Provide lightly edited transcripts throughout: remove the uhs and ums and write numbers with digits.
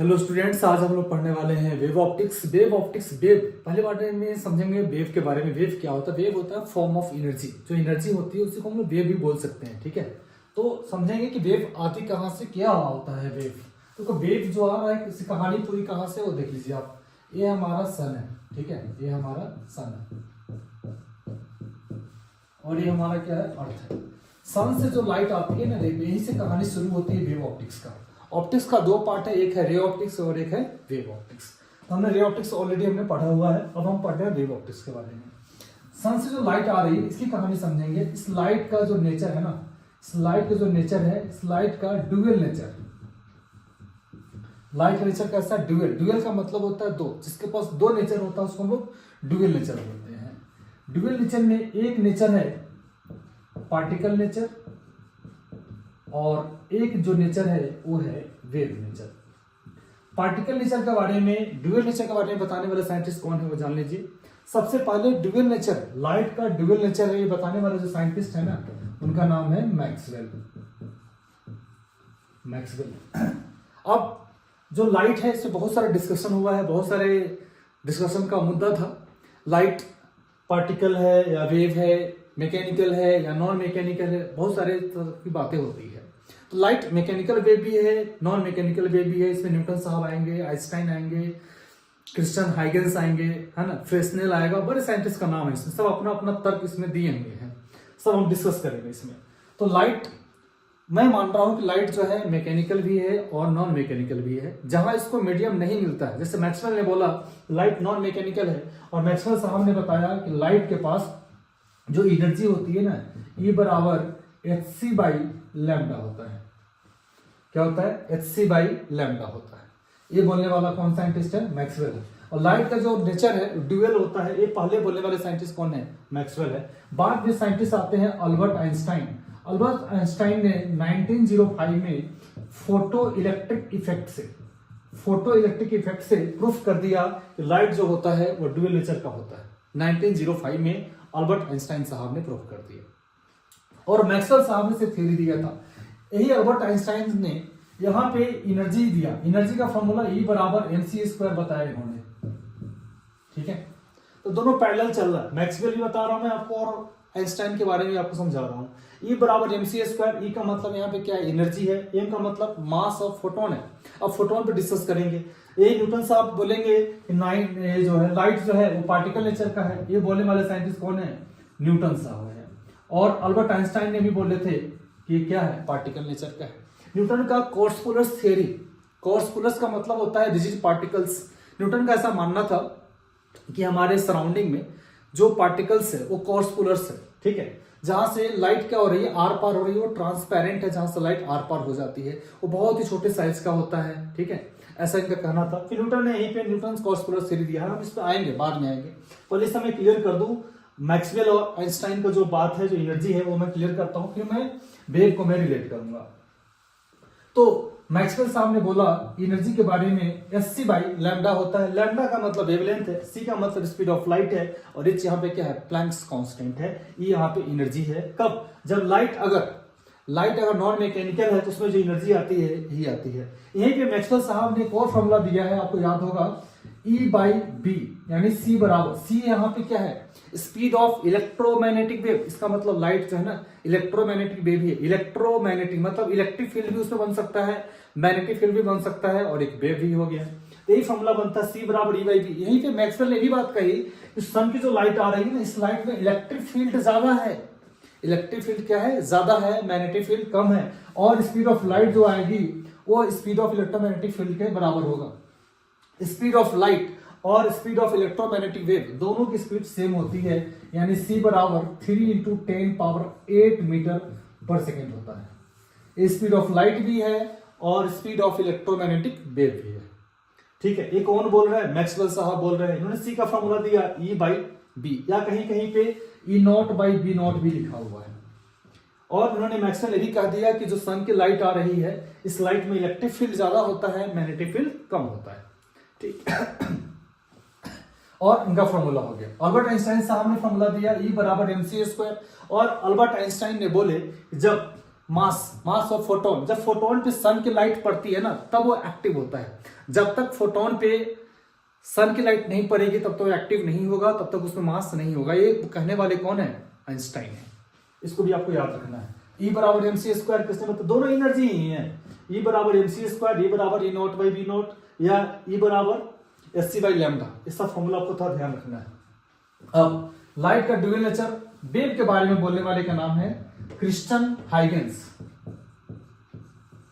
Hello students, आज हम लोग पढ़ने वाले हैं वेव ऑप्टिक्स। वेव पहले बारे में समझेंगे वेव के बारे में। वेव क्या होता है? वेव होता है फॉर्म ऑफ एनर्जी। जो एनर्जी होती है उसी को हम लोग वेव भी बोल सकते हैं। ठीक है, तो समझेंगे कि वेव आती कहाँ से, क्या होता है वेव। तो वेव जो आ रहा है, किसी कहानी पूरी कहाँ से, वो देख लीजिए आप। ये हमारा सन है, ठीक है, ये हमारा सन है और ये हमारा क्या है, अर्थ है। सन से जो लाइट आती है ना, यहीं से कहानी शुरू होती है वेव ऑप्टिक्स का। ऑप्टिक्स का दो पार्ट है, एक है रे ऑप्टिक्स और एक है वेव ऑप्टिक्स। तो हमने रे ऑप्टिक्स ऑलरेडी हमने पढ़ा हुआ है, अब हम पढ़ रहे हैं वेव ऑप्टिक्स के बारे में। सन से जो लाइट आ रही है, इसकी कहानी समझेंगे। इस लाइट का जो नेचर है ना, इस लाइट का जो नेचर है, इस लाइट का ड्यूअल नेचर। लाइट का नेचर कैसा है? ड्यूअल। ड्यूअल का मतलब होता है दो। जिसके पास दो नेचर होता है उसको हम लोग ड्यूअल नेचर बोलते हैं। ड्यूअल नेचर में एक नेचर है पार्टिकल नेचर और एक जो नेचर है वो है वेव नेचर। पार्टिकल नेचर के बारे में, ड्यूअल नेचर के बारे में बताने वाले साइंटिस्ट कौन है वो जान लीजिए। सबसे पहले ड्यूअल नेचर, लाइट का ड्यूअल नेचर है, ये बताने वाले जो साइंटिस्ट है ना, उनका नाम है मैक्सवेल। अब जो लाइट है, इससे बहुत सारा डिस्कशन हुआ है, बहुत सारे डिस्कशन का मुद्दा था। लाइट पार्टिकल है या वेव है, मैकेनिकल है या नॉन मैकेनिकल है, बहुत सारे तरह की बातें होती है। तो लाइट मैकेनिकल वेव भी है, नॉन मैकेनिकल वेव भी है। इसमें न्यूटन साहब आएंगे, आइंस्टाइन आएंगे, क्रिस्टियन हाइगेंस आएंगे, है ना, फ्रेस्नेल आएगा, बड़े साइंटिस्ट का नाम है इसमें। सब अपना अपना तर्क इसमें दिए हुए हैं, सब हम डिस्कस करेंगे इसमें। तो लाइट, मैं मान रहा हूं कि लाइट जो है मैकेनिकल भी है और नॉन मैकेनिकल भी है। जहां इसको मीडियम नहीं मिलता है, जैसे मैक्सवेल ने बोला लाइट नॉन मैकेनिकल है, और मैक्सवेल साहब ने बताया कि लाइट के पास जो एनर्जी होती है ना, E बराबर hc बाई लैम्डा होता है। क्या होता है? hc बाई लैम्डा होता है। ये बोलने वाला कौन साइंटिस्ट है? मैक्सवेल। और लाइट का जो नेचर है ड्यूअल होता है, ये पहले बोलने वाले साइंटिस्ट कौन है? मैक्सवेल है। बाद में साइंटिस्ट आते हैं अल्बर्ट आइंस्टाइन। अल्बर्ट आइंस्टाइन ने 1905 में फोटो इलेक्ट्रिक इफेक्ट से प्रूफ कर दिया कि लाइट जो होता है वो ड्यूअल नेचर का होता है। 1905 में अल्बर्ट आइंस्टाइन साहब ने प्रूफ कर दिया और मैक्सवेल साहब ने सिर्फ थ्योरी दिया था। यही अल्बर्ट आइंस्टाइन ने यहां पे एनर्जी दिया। एनर्जी का फॉर्मूला E बराबर mc² बताया इन्होंने। ठीक है, तो दोनों पैरेलल चल रहा है। मैक्सवेल भी बता रहा हूं मैं आपको और आइंस्टाइन के बारे में आपको समझा रहा हूं। E बराबर mc²। E का मतलब यहाँ पे क्या है? एनर्जी है। m का मतलब मास ऑफ फोटोन है। अब फोटोन पे डिस्कस करेंगे। ये न्यूटन साहब बोलेंगे कि जो है लाइट जो है वो पार्टिकल नेचर का है। ये बोलने वाले साइंटिस्ट कौन है? न्यूटन साहब है। और अल्बर्ट आइंस्टाइन ने भी बोले थे कि ये क्या है? पार्टिकल नेचर का है। न्यूटन का कोर्सपुलस थ्योरी, कोर्सपुलस का मतलब होता है रिजिड पार्टिकल्स। न्यूटन का ऐसा मानना था कि हमारे सराउंडिंग में जो पार्टिकल्स है वो कोर्सपुलस है। ठीक है, जहां से लाइट क्या हो रही है, आर पार हो रही है, वो ट्रांसपेरेंट है। जहां से लाइट आर पार हो जाती है वो बहुत ही छोटे साइज का होता है। ठीक है, ऐसा इनका कहना था। फिर न्यूटन ने यहीं पे न्यूटन कोर्सपुलस थ्योरी दिया है। हम इस पर आएंगे, बाद में आएंगे। पहले इस समय क्लियर कर दूं मैक्सवेल और आइंस्टाइन का जो बात है, जो एनर्जी है, वो मैं क्लियर करता हूं, फिर मैं वेव को मैं रिलेट करूंगा। तो मैक्सवेल साहब ने बोला एनर्जी के बारे में hc बाई लैम्डा होता है। लैम्डा का मतलब वेवलेंथ है, c का मतलब स्पीड ऑफ लाइट है, और h यहाँ पे क्या है? प्लैंक्स कांस्टेंट है। ये यहाँ पे एनर्जी है। कब? जब लाइट अगर नॉन मैकेनिकल है तो उसमें जो एनर्जी आती है यही आती है। यहीं पे मैक्सवेल साहब ने एक और फॉर्मूला दिया है, आपको याद होगा, E बाई बी यानी C बराबर, C यहाँ पे क्या है? Speed of electromagnetic wave. इसका मतलब लाइट जो है ना इलेक्ट्रोमैग्नेटिक वेव ही है। इलेक्ट्रोमैग्नेटिक मतलब इलेक्ट्रिक फील्ड भी उसमें बन सकता है, मैग्नेटिक फील्ड भी बन सकता है, और एक वेव भी हो गया। तो यही फॉर्मूला बनता है C बराबर E बाई बी। यहीं पे मैक्सवेल ने भी बात कही कि सन की जो लाइट आ रही है ना, इस लाइट में इलेक्ट्रिक फील्ड ज्यादा है। इलेक्ट्रिक फील्ड क्या है? ज्यादा है, मैग्नेटिक फील्ड कम है, और स्पीड ऑफ लाइट जो आएगी वो स्पीड ऑफ इलेक्ट्रोमैग्नेटिक फील्ड के बराबर होगा। स्पीड ऑफ लाइट और स्पीड ऑफ इलेक्ट्रोमैग्नेटिक वेव दोनों की स्पीड सेम होती है, यानी C बराबर 3 × 10⁸ मीटर पर सेकेंड होता है। ये स्पीड ऑफ लाइट भी है और स्पीड ऑफ इलेक्ट्रोमैग्नेटिक वेव भी है। ठीक है, ये कौन बोल रहा है? मैक्सवेल साहब बोल रहे हैं। इन्होंने C का फॉर्मूला दिया E बाई बी, या कहीं कहीं पे E0 बाई B0 भी लिखा हुआ है। और उन्होंने मैक्सवेल ये भी कह दिया कि जो सन की लाइट आ रही है, इस लाइट में इलेक्ट्रिक फील्ड ज्यादा होता है, मैग्नेटिक फील्ड कम होता है। ठीक और इनका फॉर्मूला हो गया। अल्बर्ट आइंस्टाइन साहब ने फॉर्मूला दिया E बराबर mc²। और अल्बर्ट आइंस्टाइन ने बोले जब मास ऑफ फोटोन, जब फोटोन पे सन की लाइट पड़ती है ना तब वो एक्टिव होता है। जब तक फोटोन पे सन की लाइट नहीं पड़ेगी तब तक वो एक्टिव नहीं होगा, तब तक उसमें मास नहीं होगा। ये कहने वाले कौन है? आइंस्टाइन है। इसको भी आपको याद रखना है। E बराबर mc स्क्वायर किसने मतलब दोनों एनर्जी ही है। E बराबर mc स्क्वायर, E बराबर E naught by B naught या E बराबर sc बाई लैम्डा, इस सब फॉर्मूला आपको थोड़ा ध्यान रखना है। अब लाइट का ड्यूअल नेचर, वेव के बारे में बोलने वाले का नाम है क्रिस्टियन हाइगेंस।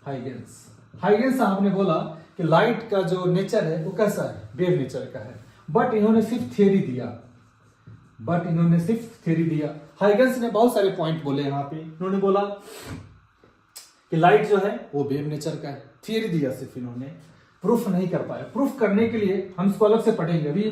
हाइगेंस साहब ने बोला कि लाइट का जो नेचर है वो कैसा है? वेव नेचर का है। बट इन्होंने सिर्फ थ्योरी दिया। हाइगेंस ने बहुत सारे पॉइंट बोले यहाँ पे। इन्होंने बोला कि लाइट जो है वो वेव नेचर का है, थ्योरी दिया सिर्फ इन्होंने, प्रूफ नहीं कर पाया। प्रूफ करने के लिए हम इसको अलग से पढ़ेंगे। अभी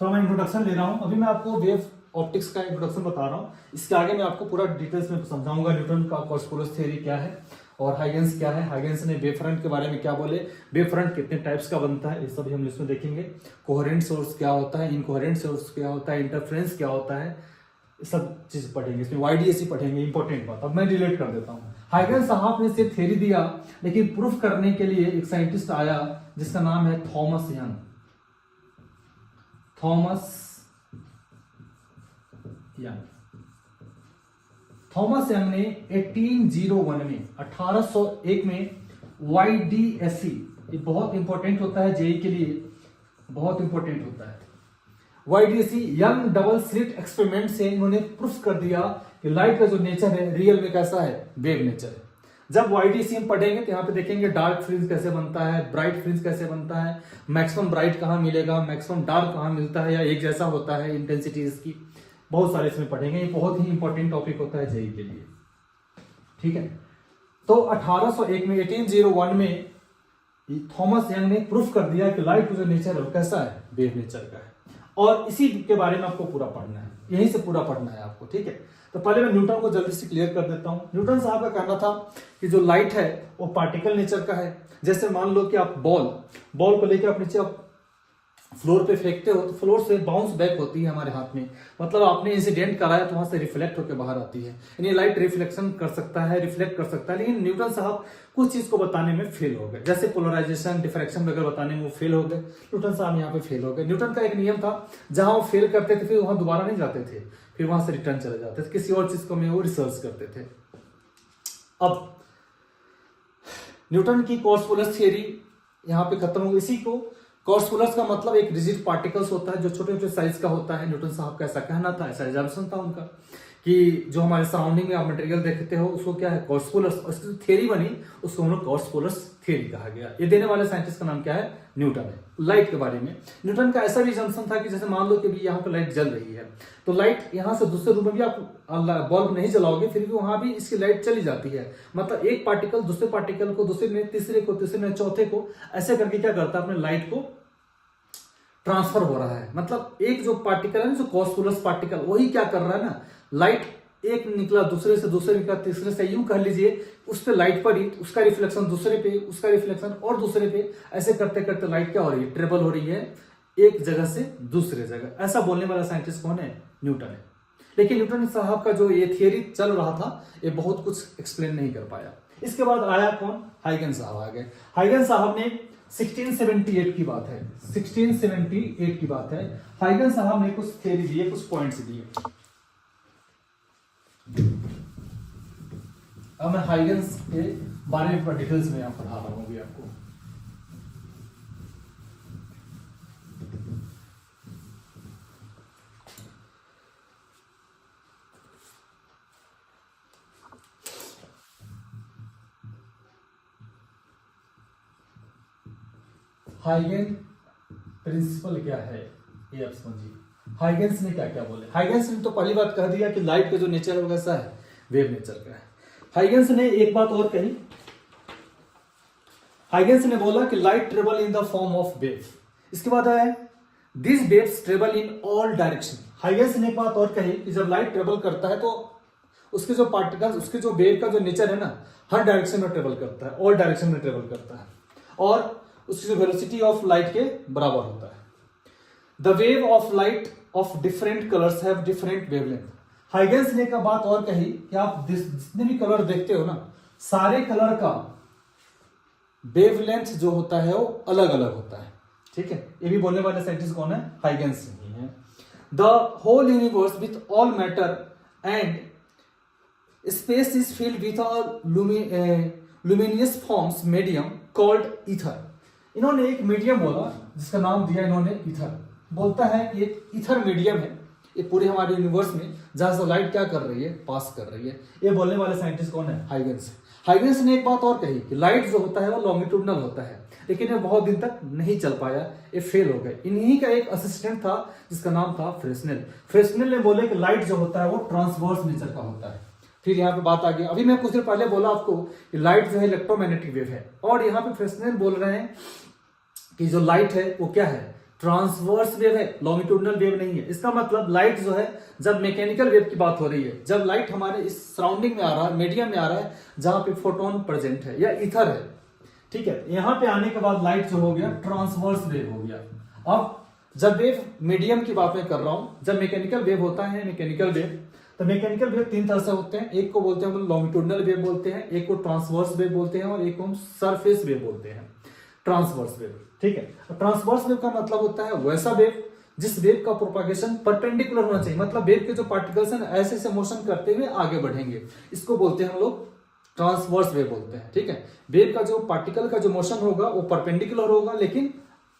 थोड़ा मैं इंट्रोडक्शन ले रहा हूँ, अभी मैं आपको वेव ऑप्टिक्स का इंट्रोडक्शन बता रहा हूँ। इसके आगे मैं आपको पूरा डिटेल्स में समझाऊंगा न्यूटन का कॉर्पस्कुलस थ्योरी क्या है और हाइगेंस क्या है। हाइगेंस ने वेव फ्रंट के बारे में क्या बोले, वेव फ्रंट कितने टाइप्स का बनता है, ये सब हम इसमें देखेंगे। कोहेरेंट सोर्स क्या होता है, इनकोहेरेंट सोर्स क्या होता है, इंटरफेरेंस क्या होता है, सब चीज पढ़ेंगे। इसमें YDAC पढ़ेंगे, इंपॉर्टेंट बात। अब मैं रिलेट कर देता हूँ। हाइगेंस साहब ने सिर्फ थ्योरी दिया, लेकिन प्रूफ करने के लिए एक साइंटिस्ट आया जिसका नाम है थॉमस यंग। थॉमस यंग ने 1801 में YDAC, ये बहुत इंपॉर्टेंट होता है जेई के लिए, बहुत इंपॉर्टेंट होता है। YDAC young double slit experiment से इन्होंने प्रूफ कर दिया कि लाइट का जो नेचर है रियल में कैसा है, वेव नेचर है। जब YDAC हम पढ़ेंगे तो यहाँ पे देखेंगे डार्क फ्रिंज कैसे बनता है, ब्राइट फ्रिंज कैसे बनता है, मैक्सिमम ब्राइट कहाँ मिलेगा, मैक्सिमम डार्क कहाँ मिलता है या एक जैसा होता है इंटेंसिटी इसकी, बहुत सारे इसमें पढ़ेंगे। ये बहुत ही इंपॉर्टेंट टॉपिक होता है जेई के लिए, ठीक है। तो 1801 में थॉमस यंग ने प्रूफ कर दिया कि लाइट का जो नेचर है वो कैसा है, वेव नेचर का है। और इसी के बारे में आपको पूरा पढ़ना है, यहीं से पूरा पढ़ना है आपको, ठीक है। तो पहले मैं न्यूटन को जल्दी से क्लियर कर देता हूं। न्यूटन साहब का कहना था कि जो लाइट है वो पार्टिकल नेचर का है। जैसे मान लो कि आप बॉल को लेकर आप नीचे आप फ्लोर पे फेंकते हो तो फ्लोर से बाउंस बैक होती है हमारे हाथ में, मतलब आपने इंसिडेंट कराया तो वहां से रिफ्लेक्ट होकर बाहर आती है। यानी लाइट रिफ्लेक्शन कर सकता है, रिफ्लेक्ट कर सकता है। लेकिन न्यूटन साहब कुछ चीज को बताने में फेल हो गए, जैसे पोलराइजेशन, डिफ्रैक्शन वगैरह बताने में वो फेल हो गए। न्यूटन साहब यहाँ पे फेल हो गए। न्यूटन का एक नियम था, जहां वो फेल करते थे फिर वहां दोबारा नहीं जाते थे, फिर वहां से रिटर्न चले जाते थे, किसी और चीज को में वो रिसर्च करते थे। अब न्यूटन की कॉर्पस्कुलस थ्योरी यहाँ पे खत्म हो गई। इसी को कॉर्पस्कुलस का मतलब एक रिजिड पार्टिकल्स होता है जो छोटे छोटे साइज का होता है। न्यूटन साहब का ऐसा कहना था, ऐसा एग्जाम्पशन था उनका कि जो हमारे सराउंडिंग में आप मटेरियल देखते हो उसको क्या है, कॉर्पस्कुलस। उसकी थ्योरी बनी, उसको हम लोग कॉर्पस्कुलस थ्योरी कहा गया। ये देने वाले साइंटिस्ट का नाम क्या है, न्यूटन है। लाइट के बारे में न्यूटन का ऐसा भी एग्जाम्पशन था कि जैसे मान लो कि यहाँ पे लाइट जल रही है तो लाइट यहाँ से दूसरे रूम में भी आप बल्ब नहीं जलाओगे फिर भी वहां भी इसकी लाइट चली जाती है। मतलब एक पार्टिकल दूसरे पार्टिकल को, दूसरे में तीसरे को, तीसरे में चौथे को, ऐसे करके क्या करता है, अपने लाइट को ट्रांसफर हो रहा है। मतलब एक जो पार्टिकल है ना, जो कॉर्पस्कुलस पार्टिकल, वही क्या कर रहा है ना, लाइट एक निकला दूसरे से, दूसरे निकला तीसरे से, यूं कह लीजिए उस पे लाइट पड़ी, उसका रिफ्लेक्शन दूसरे पे, उसका रिफ्लेक्शन और दूसरे पे, ऐसे करते करते लाइट क्या हो रही है, ट्रेवल हो रही है एक जगह से दूसरे जगह। ऐसा बोलने वाला साइंटिस्ट कौन है, न्यूटन है। लेकिन न्यूटन साहब का जो ये थियरी चल रहा था ये बहुत कुछ एक्सप्लेन नहीं कर पाया। इसके बाद आया कौन, हाइगेंस साहब आ गए। हाइगेंस साहब ने 1678 की बात है, 1678 की बात है। हाइगेंस साहब ने कुछ थियरी दिए, कुछ पॉइंट्स दिए। अब मैं हाइगेंस के बारे में डिटेल्स में पढ़ा रहा हूं अभी आपको। हाइगेन प्रिंसिपल क्या है ये आप समझिए। हाइगेंस ने क्या क्या बोले। हाइगेंस ने तो पहली बात कह दिया कि लाइट का जो नेचर है वो कैसा है, वेव नेचर का है। हाइगेंस ने एक बात और कही, हाइगेंस ने बोला कि light travel in the form of wave. इसके बाद आया this waves travel in all direction. Huygens ने एक बात और कही कि जब लाइट ट्रेवल करता है तो उसके जो पार्टिकल्स, उसके जो वेव का जो नेचर है ना, हर डायरेक्शन में ट्रेवल करता है, ऑल डायरेक्शन में ट्रेवल करता है और उसकी जो वेलोसिटी ऑफ लाइट के बराबर होता है। The wave of light of different colours have different wavelength. Huygens ने का बात और कही कि आप जितने भी कलर देखते हो ना, सारे कलर का वेवलेंथ जो होता है वो अलग अलग होता है, ठीक है। ये भी बोलने वाले साइंटिस्ट कौन है? हाइगेंस ही है। The whole universe with all matter and space is filled with luminous forms medium called ether. इन्होंने एक मीडियम बोला जिसका नाम दिया इन्होंने ईथर। बोलता है कि एक ईथर मीडियम है ये पूरे हमारे यूनिवर्स में, जहां से लाइट क्या कर रही है? पास कर रही है। ये बोलने वाले साइंटिस्ट कौन है? हाइगेंस। हाइगेंस ने एक बात और कही कि लाइट जो होता है वो लॉन्गिट्यूडनल होता है, लेकिन ये बहुत दिन तक नहीं चल पाया, ये फेल हो गए। इन्हीं का एक असिस्टेंट था जिसका नाम था फ्रेस्नेल। फ्रेस्नेल ने बोले कि लाइट जो होता है वो ट्रांसवर्स नेचर का होता है। फिर यहाँ पे बात आ गई, अभी मैं कुछ देर पहले बोला आपको कि लाइट जो है इलेक्ट्रोमैग्नेटिक वेव है, और यहाँ पे फ्रेस्नेल बोल रहे हैं कि जो लाइट है वो क्या है? ट्रांसवर्स वेव है, लॉन्गिट्यूडनल वेव नहीं है। इसका मतलब लाइट जो है, जब मैकेनिकल वेव की बात हो रही है, जब लाइट हमारे इस सराउंडिंग में आ रहा है, मीडियम में आ रहा है जहां पे फोटोन प्रेजेंट है या ईथर है, ठीक है, यहां पे आने के बाद लाइट जो हो गया ट्रांसवर्स वेव हो गया। अब जब वेव मीडियम की बात मैं कर रहा हूं, जब मैकेनिकल वेव होता है, मैकेनिकल वेव, तो मैकेनिकल वेव तीन तरह से होते हैं। एक को बोलते हैं हम लॉन्गिट्यूडनल वेव बोलते हैं, एक को ट्रांसवर्स वेव बोलते हैं, और एक को हम सरफेस वेव बोलते हैं, ट्रांसवर्स वेव, ठीक है। ट्रांसवर्स वेव का मतलब होता है वैसा वेव जिस वेव का प्रोपागेशन परपेंडिकुलर होना चाहिए, मतलब वेव के जो पार्टिकल्स हैं ऐसे ऐसे मोशन करते हुए आगे बढ़ेंगे, इसको बोलते हैं हम लोग ट्रांसवर्स वेव बोलते हैं, ठीक है। वेव का जो पार्टिकल का जो मोशन होगा वो परपेंडिकुलर होगा, लेकिन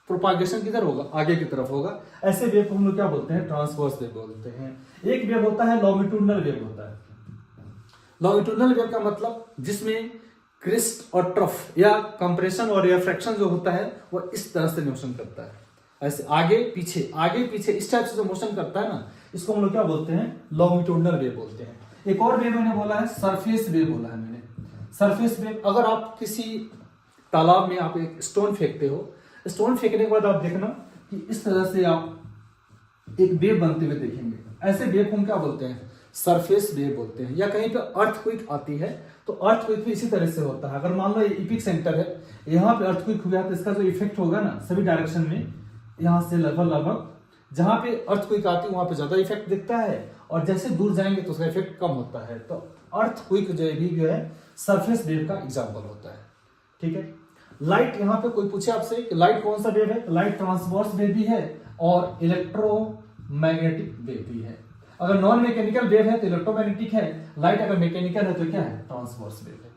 प्रोपागेशन किधर होगा? आगे की तरफ होगा। ऐसे वेव को हम लोग क्या बोलते हैं? ट्रांसवर्स वेव बोलते हैं। एक वेव होता है लॉन्गिट्यूडनल वेव होता है। लॉन्गिट्यूडनल वेव का मतलब जिसमें क्रिस्ट और ट्रफ या कंप्रेशन और रिफ्रैक्शन जो होता है वो इस तरह से मोशन करता है, ऐसे आगे पीछे इस टाइप से जो मोशन करता है ना, इसको हम लोग क्या बोलते हैं? लॉन्गिट्यूडनल वेव बोलते हैं। एक और वेव मैंने बोला है सरफेस वेव बोला है मैंने। सरफेस वेव, अगर आप किसी तालाब में आप एक स्टोन फेंकते हो, स्टोन फेंकने के बाद आप देखना कि इस तरह से आप एक वेव बनते हुए देखेंगे, ऐसे वेव को हम क्या बोलते हैं? सरफेस वेव बोलते हैं। या कहीं पे अर्थक्वेक आती है तो अर्थक्वेक भी इसी तरह से होता है। अगर मान लो ये इपिक सेंटर है, यहाँ पे अर्थक्वेक हुआ तो इसका जो इफेक्ट होगा ना सभी डायरेक्शन में, यहाँ से लगभग जहां पे अर्थक्वेक आती है वहां पे ज्यादा इफेक्ट दिखता है, और जैसे दूर जाएंगे तो उसका इफेक्ट कम होता है। तो अर्थक्वेक जो है सरफेस वेव का एग्जाम्पल होता है, ठीक है। लाइट, यहाँ पे कोई पूछे आपसे कि लाइट कौन सा वेव है? लाइट ट्रांसवर्स वेव भी है और इलेक्ट्रोमैग्नेटिक वेव भी है। अगर नॉन मैकेनिकल वेव है तो इलेक्ट्रोमैग्नेटिक है, लाइट अगर मैकेनिकल है तो क्या है? ट्रांसवर्स वेव है।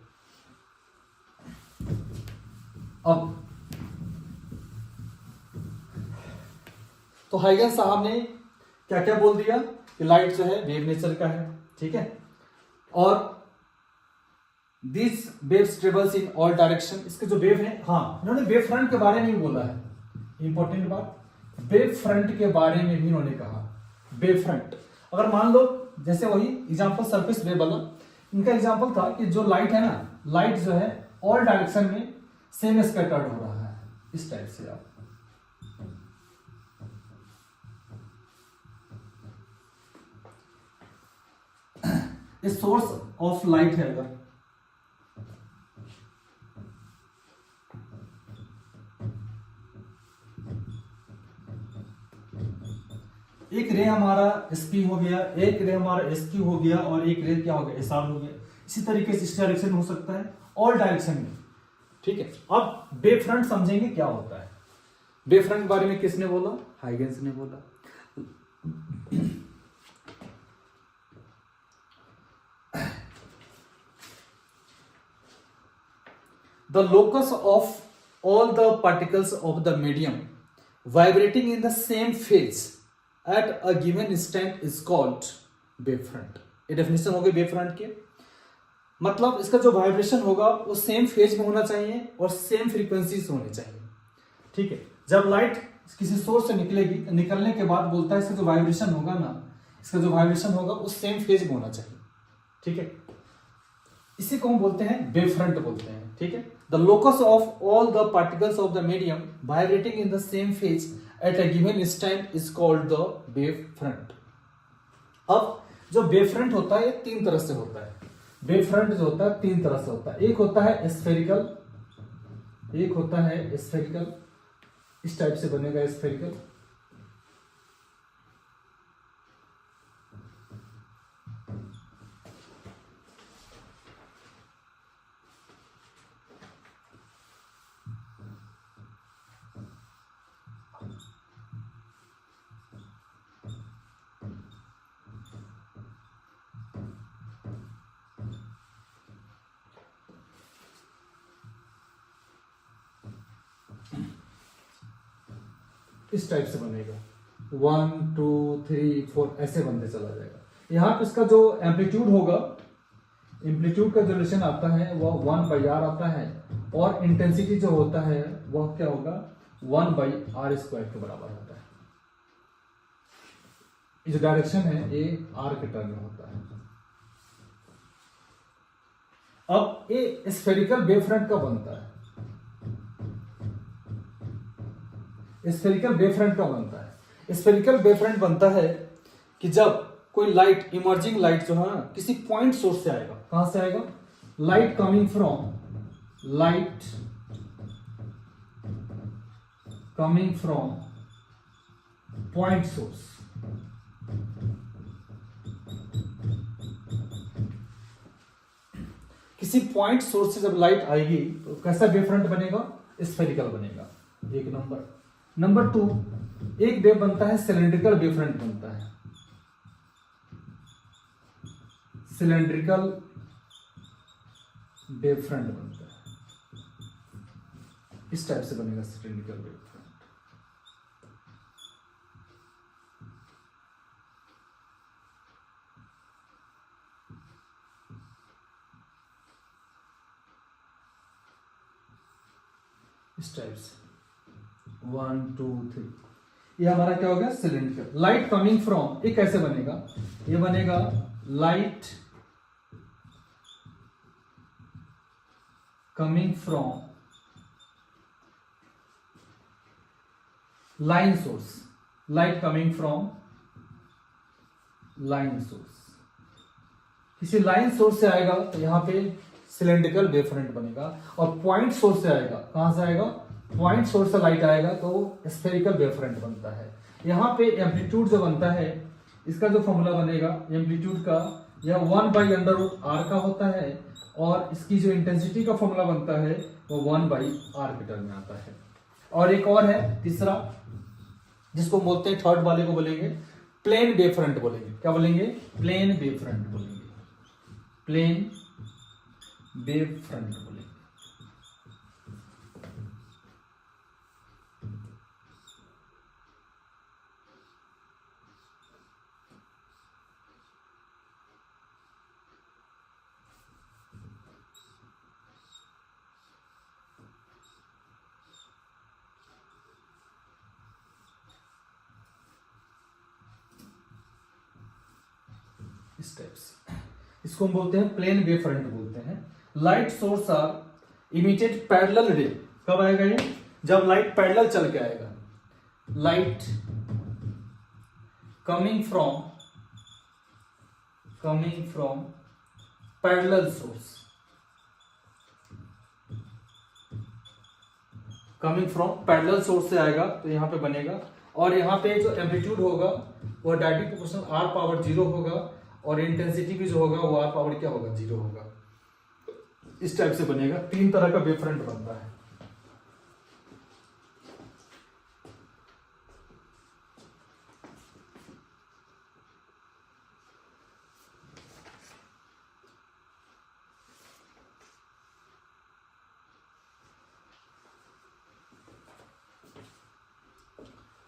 अब तो हाइगेंस साहब ने क्या क्या बोल दिया कि लाइट जो है वेव नेचर का है, ठीक है, और this waves travels in all direction. इसके जो वेव है, हाँ, इन्होंने वेव फ्रंट के बारे में भी बोला है, इंपॉर्टेंट बात, वेव फ्रंट के बारे में भी इन्होंने कहा। वेव फ्रंट, अगर मान लो जैसे वही एग्जांपल सरफेस वेव वाला, इनका एग्जांपल था कि जो लाइट है ना, लाइट जो है ऑल डायरेक्शन में सेम स्कैटर्ड हो रहा है, इस टाइप से। आप इस सोर्स ऑफ लाइट है, अगर एक रे हमारा एसपी हो गया, एक रे हमारा एसक्यू हो गया, और एक रे क्या हो गया? एसआर हो गया। इसी तरीके से इस डायरेक्शन हो सकता है, ऑल डायरेक्शन में, ठीक है। अब वेव फ्रंट समझेंगे क्या होता है। वेव फ्रंट के बारे में किसने बोला? हाइगेंस ने बोला। The locus of all the particles of the medium vibrating in the same phase at a given instant is called wavefront। ये डेफिनेशन हो गई वेवफ्रंट की। मतलब इसका जो वाइब्रेशन होगा वो सेम फेज में होना चाहिए और सेम फ्रीक्वेंसी से होनी चाहिए, ठीक है। जब लाइट किसी सोर्स से निकलेगी, निकलने के बाद बोलता है इसका जो वाइब्रेशन होगा ना, इसका जो वाइब्रेशन होगा वो सेम फेज में होना चाहिए, ठीक है। इसी को हम बोलते हैं वेवफ्रंट बोलते हैं, ठीक है। The locus of all the particles of the medium vibrating in the same phase at a given instant is called the wavefront. अब जो वेवफ्रंट होता है ये तीन तरह से होता है। वेवफ्रंट जो होता है तीन तरह से होता है। एक होता है स्फेरिकल, एक होता है स्फेरिकल, इस टाइप से बनेगा स्फेरिकल। इस टाइप से बनेगा 1 2 3 4 ऐसे बनते चला जाएगा। यहाँ पे इसका जो एम्पलीट्यूड होगा, एम्पलीट्यूड का जो रिलेशन आता है वह 1/r आता है और इंटेंसिटी जो होता है वह क्या होगा 1/r² के बराबर होता है। ये जो डायरेक्शन है ये r के टर्म में होता है। अब ये स्फेरिकल वेवफ्रंट कब बनता है? स्फेरिकल वेवफ्रंट कब बनता है? स्फेरिकल वेवफ्रंट बनता है कि जब कोई लाइट, इमर्जिंग लाइट जो है ना किसी पॉइंट सोर्स से आएगा। कहां से आएगा? Light coming from point source. किसी पॉइंट सोर्स से जब लाइट आएगी तो कैसा वेवफ्रंट बनेगा? स्फेरिकल बनेगा। एक नंबर 2, एक वेव बनता है सिलेंड्रिकल वेवफ्रंट बनता है। सिलेंड्रिकल वेवफ्रंट बनता है, इस टाइप से बनेगा सिलेंड्रिकल वेवफ्रंट। इस टाइप से 1 2 3 ये हमारा क्या हो गया? सिलेंड्रिकल। लाइट कमिंग फ्रॉम, ये कैसे बनेगा? ये बनेगा light coming from line source. Light coming from line source, किसी लाइन सोर्स से आएगा तो यहां पे सिलेंड्रिकल वेवफ्रंट बनेगा। और पॉइंट सोर्स से आएगा, कहां से आएगा? पॉइंट सोर्स से लाइट आएगा तो स्फेरिकल वेवफ्रंट बनता है। यहां पे एम्पलीट्यूड जो बनता है, इसका जो फॉर्मूला बनेगा एम्पलीट्यूड का, यह 1/√r का होता है और इसकी जो इंटेंसिटी का फॉर्मूला बनता है वो 1/r के टर्म में आता है। और एक और है तीसरा, जिसको बोलते हैं, थर्ड वाले को बोलेंगे प्लेन वेवफ्रंट बोलेंगे। क्या बोलेंगे? प्लेन वेवफ्रंट बोलेंगे। प्लेन वेवफ्रंट बोलेंगे। इस टाइप से इसको हम बोलते हैं प्लेन वेवफ्रंट बोलते हैं। Light source are emitted parallel ray. कब आएगा ये? जब लाइट पैरेलल चल के आएगा। Light coming from parallel source, coming from parallel source से आएगा तो यहां पे बनेगा। और यहां पे जो एम्पलीट्यूड होगा वो डायरेक्टली प्रोपोर्शनल r⁻0 होगा और इंटेंसिटी भी जो होगा वो r⁻0 क्या होगा? 0 होगा। इस टाइप से बनेगा। 3 तरह का वेवफ्रंट बनता है।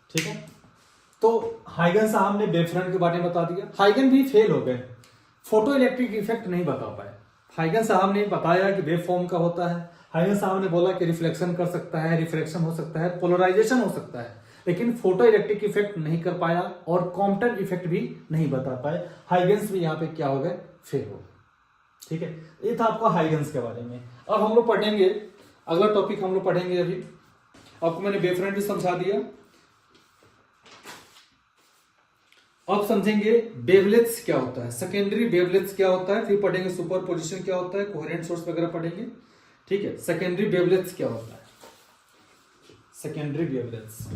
ठीक है, तो हाइगन साहब ने वेवफ्रंट के बारे में बता दिया। हाइगन भी फेल हो गए, फोटो इलेक्ट्रिक इफेक्ट नहीं बता पाए। हाइगन साहब ने बताया कि वेव फॉर्म का होता है। हाइगन साहब ने बोला कि रिफ्लेक्शन कर सकता है, रिफ्रैक्शन हो सकता है, पोलराइजेशन हो सकता है, लेकिन फोटो इलेक्ट्रिक इफेक्ट नहीं कर पाया और कॉम्पटन इफेक्ट भी नहीं बता पाए। हाइगन्स भी यहाँ पे क्या हो गए? फेल हो गए। ठीक है, ये था आपका हाइगन्स के बारे में। अब हम लोग पढ़ेंगे अगला टॉपिक, हम लोग पढ़ेंगे अभी। आपको मैंने वेवफ्रंट भी समझा दिया, अब समझेंगे वेवलेट्स क्या होता है, सेकेंडरी वेवलेट्स क्या होता है, फिर पढ़ेंगे सुपरपोजिशन क्या होता है, कोहेरेंट सोर्स वगैरह पढ़ेंगे। ठीक है, सेकेंडरी वेवलेट्स क्या होता है? सेकेंडरी वेवलेट्स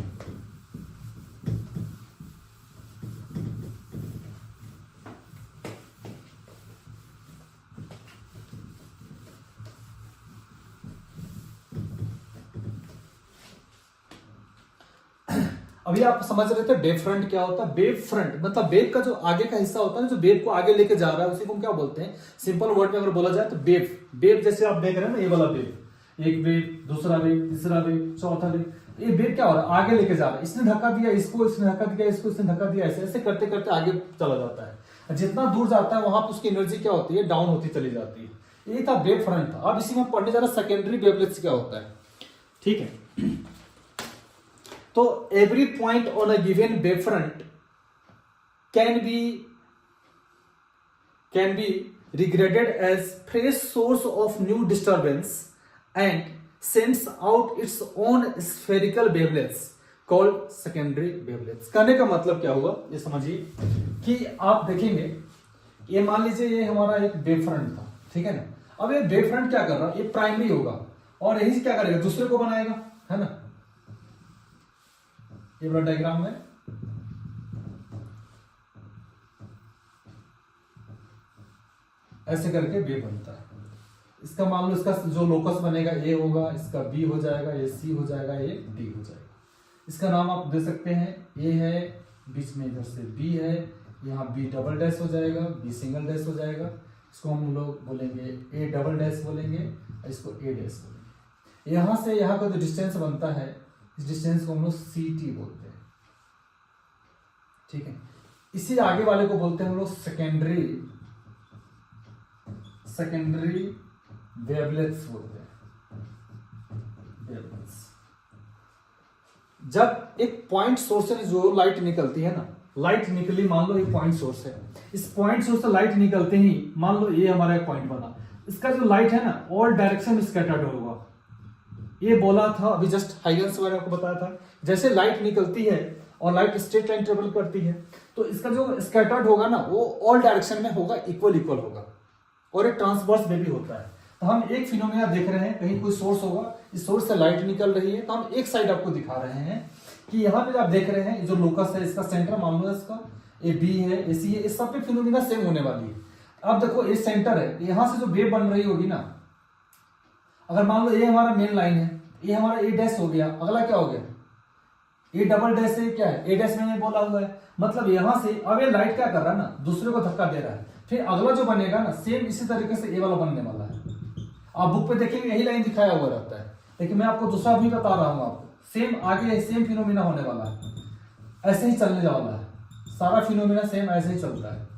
अभी आप समझ रहे थे वेव फ्रंट क्या होता है। वेव फ्रंट मतलब वेव का जो आगे का हिस्सा होता है, जो वेव को आगे लेके जा रहा है, उसी को हम क्या बोलते हैं? सिंपल वर्ड में अगर बोला जाए तो वेव। वेव जैसे आप देख रहे हैं ना, ये वाला वेव, एक वेव, दूसरा वेव, तीसरा वेव, चौथा वेव, ये वेव क्या हो रहा है, आगे लेके जा रहा है, इसने धक्का दिया इसको, इसने धक्का दिया इसको, इसने धक्का दिया, ऐसे ऐसे करते करते आगे चला जाता है। जितना दूर जाता है वहां पर उसकी एनर्जी क्या होती है, डाउन होती चली जाती है। ये था वेव फ्रंट था। अब इसी में पढ़ने जा रहा सेकेंडरी वेवलेट्स क्या होता है, ठीक है। तो every point on a given wave front can be regarded as fresh source of new disturbance and sends out its own spherical wavelets called secondary wavelets। कहने का मतलब क्या हुआ ये समझिए कि आप देखेंगे, ये मान लीजिए ये हमारा एक वेव फ्रंट था, ठीक है ना। अब ये वेव फ्रंट क्या कर रहा है, ये प्राइमरी होगा और यही क्या करेगा, दूसरे को बनाएगा, है ना। ये बड़ा डायग्राम में ऐसे करके वेव बनता है। इसका मान लो इसका जो लोकस बनेगा ए होगा, इसका बी हो जाएगा, ये सी हो जाएगा, ये डी हो जाएगा। इसका नाम आप दे सकते हैं, ए है, बीच में इधर से बी है, यहाँ बी डबल डैश हो जाएगा, बी सिंगल डैश हो जाएगा। इसको हम लोग बोलेंगे ए डबल डैश बोलेंगे, इसको ए डैश बोलेंगे। यहाँ से यहाँ का जो डिस्टेंस बनता है, इस डिस्टेंस को हम लोग सी टी बोलते हैं, ठीक है। इसी आगे वाले को बोलते हैं हम लोग सेकेंडरी वेवलेट्स बोलते हैं, वेवलेट्स। जब एक पॉइंट सोर्स से जो लाइट निकलती है ना, लाइट निकली, मान लो ये पॉइंट सोर्स है, इस पॉइंट सोर्स से लाइट निकलते ही मान लो ये हमारा एक पॉइंट बना, इसका जो लाइट है ना ऑल डायरेक्शन में स्कैटर्ड होगा। ये बोला था अभी जस्ट हाइगन्स वगैरह को बताया था, जैसे लाइट निकलती है और लाइट स्ट्रेट लाइन ट्रेवल करती है तो इसका जो स्कैटर्ड होगा ना वो ऑल डायरेक्शन में होगा, इक्वल होगा, और एक ट्रांसवर्स में भी होता है। तो हम एक फिनोमेना देख रहे हैं, कहीं कोई सोर्स होगा, इस सोर्स से लाइट निकल रही है, तो हम एक साइड आपको दिखा रहे हैं कि यहाँ पे आप देख रहे हैं जो लोकस है, इसका सेंटर मान लो इसका ए बी है, ए सी है, इस सब पे फिनोमेना सेम होने वाली है। अब देखो ये सेंटर है, यहाँ से जो वेव बन रही होगी ना, अगर मान लो ये हमारा मेन लाइन है, ये हमारा ए डैश हो गया, अगला क्या हो गया, ये डबल डैश से क्या है, ए डैश मैंने बोला हुआ है, मतलब यहां से अब ये लाइट क्या कर रहा है ना, दूसरे को धक्का दे रहा है। फिर अगला जो बनेगा ना सेम इसी तरीके से ए वाला बनने वाला है। आप बुक पे देखेंगे यही लाइन दिखाया हुआ रहता है, लेकिन मैं आपको दूसरा भी बता रहा हूं, आपको सेम आगे सेम फिनोमिना होने वाला है, ऐसे ही चलने वाला है, सारा फिनोमिना सेम ऐसे ही चलता है,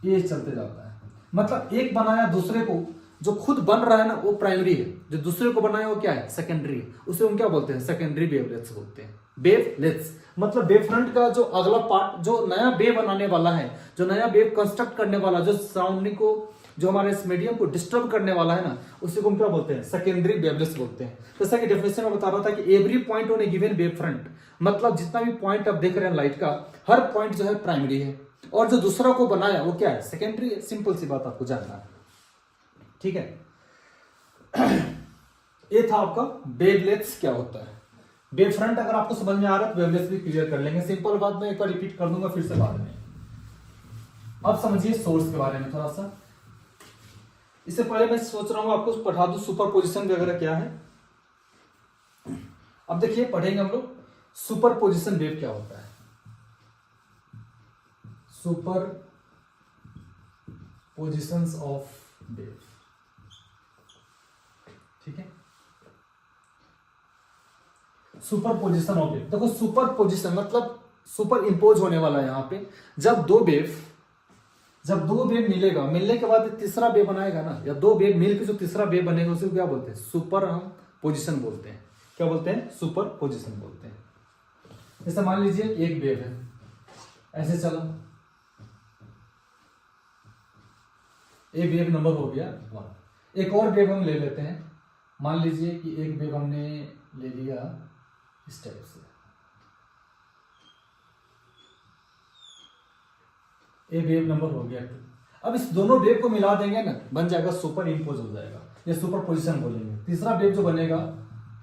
ये चलते जाता है। मतलब एक बनाया दूसरे को, जो खुद बन रहा है ना वो प्राइमरी है, जो दूसरे को बनाया वो क्या है, सेकेंडरी है। उसे हम क्या बोलते हैं, सेकेंडरी वेवलेट्स बोलते हैं। वेवलेट्स मतलब वेव फ्रंट का जो अगला पार्ट, जो नया वेव बनाने वाला है, जो नया वेव कंस्ट्रक्ट करने वाला, जो सराउंडिंग को, जो हमारे इस मीडियम को डिस्टर्ब करने वाला है ना, उसी को हम क्या बोलते हैं, सेकेंडरी वेवलेट्स बोलते हैं। जैसा कि डेफिनेशन में बता रहा था कि every point on A given wave front, मतलब जितना भी पॉइंट आप देख रहे हैं लाइट का, हर पॉइंट जो है प्राइमरी है, और जो दूसरा को बनाया वो क्या है, सेकेंडरी है। सिंपल सी बात आपको जानना है, ठीक है। ये था आपका वेवलेट्स क्या होता है। वेव फ्रंट अगर आपको समझ में आ रहा है तो वेवलेट्स भी क्लियर कर लेंगे। सिंपल बात मैं एक बार रिपीट कर दूंगा फिर से बाद में। अब समझिए सोर्स के बारे में थोड़ा सा। इससे पहले मैं सोच रहा हूं आपको पढ़ा दूं सुपरपोजिशन वगैरह क्या है। अब देखिए पढ़ेंगे हम लोग सुपरपोजिशन वेव क्या होता है। सुपरपोजिशंस ऑफ वेव, ठीक है। सुपरपोजिशन ऑफ वेव, देखो सुपरपोजिशन मतलब सुपर इंपोज होने वाला है। यहां पे जब दो वेव मिलेगा, मिलने के बाद तीसरा वेव बनाएगा ना, या दो वेव मिलकर जो तीसरा वेव बनेगा उसे क्या बोलते हैं, सुपर हम पोजिशन बोलते हैं। क्या बोलते हैं, सुपर पोजिशन बोलते हैं। जैसे मान लीजिए एक वेव है, ऐसे चलो, एक वेव नंबर हो गया 1। एक और वेव हम ले लेते हैं, मान लीजिए कि एक वेव हमने ले लिया इस टाइप से, ए वेव नंबर हो गया 2। अब इस दोनों वेव को मिला देंगे ना, बन जाएगा सुपर इंपोज हो जाएगा, ये सुपर पोजिशन बोलेंगे। तीसरा वेव जो बनेगा